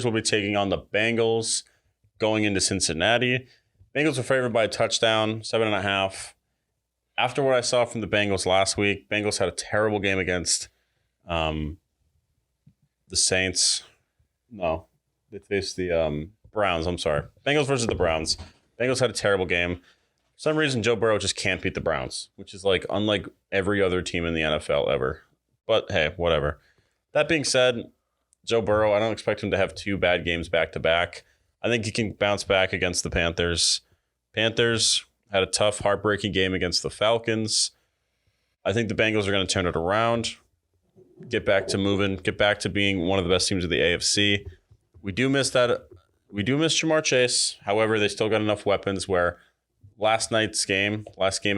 will be taking on the Bengals going into Cincinnati. Bengals are favored by a touchdown, 7.5. After what I saw from the Bengals last week, Bengals had a terrible game against the Saints. No, they faced the Browns. I'm sorry. Bengals versus the Browns. Bengals had a terrible game. For some reason, Joe Burrow just can't beat the Browns, which is like unlike every other team in the NFL ever. But hey, whatever. That being said, Joe Burrow, I don't expect him to have 2 bad games back to back. I think he can bounce back against the Panthers. Panthers had a tough, heartbreaking game against the Falcons. I think the Bengals are going to turn it around, get back to moving, get back to being one of the best teams of the AFC. We do miss Jamar Chase. However, they still got enough weapons where last game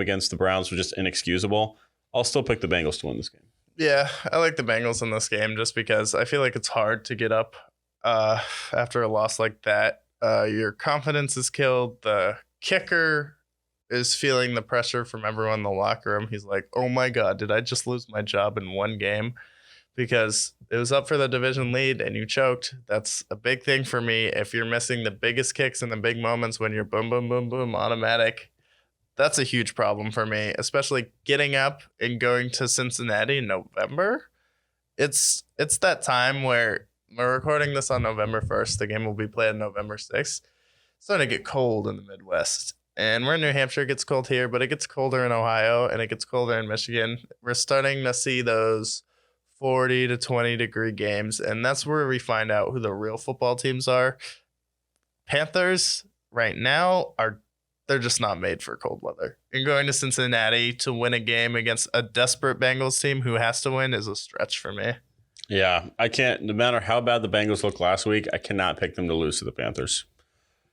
against the Browns was just inexcusable. I'll still pick the Bengals to win this game. Yeah, I like the Bengals in this game just because I feel like it's hard to get up after a loss like that. Your confidence is killed. The kicker is feeling the pressure from everyone in the locker room. He's like, oh my God, did I just lose my job in one game? Because it was up for the division lead and you choked. That's a big thing for me. If you're missing the biggest kicks and the big moments when you're boom, boom, boom, boom, automatic, that's a huge problem for me, especially getting up and going to Cincinnati in November. It's that time where we're recording this on November 1st. The game will be played on November 6th. It's starting to get cold in the Midwest. And we're in New Hampshire. It gets cold here, but it gets colder in Ohio and it gets colder in Michigan. We're starting to see those 40 to 20 degree games. And that's where we find out who the real football teams are. Panthers right now they're just not made for cold weather. And going to Cincinnati to win a game against a desperate Bengals team who has to win is a stretch for me. Yeah, I can't. No matter how bad the Bengals looked last week, I cannot pick them to lose to the Panthers.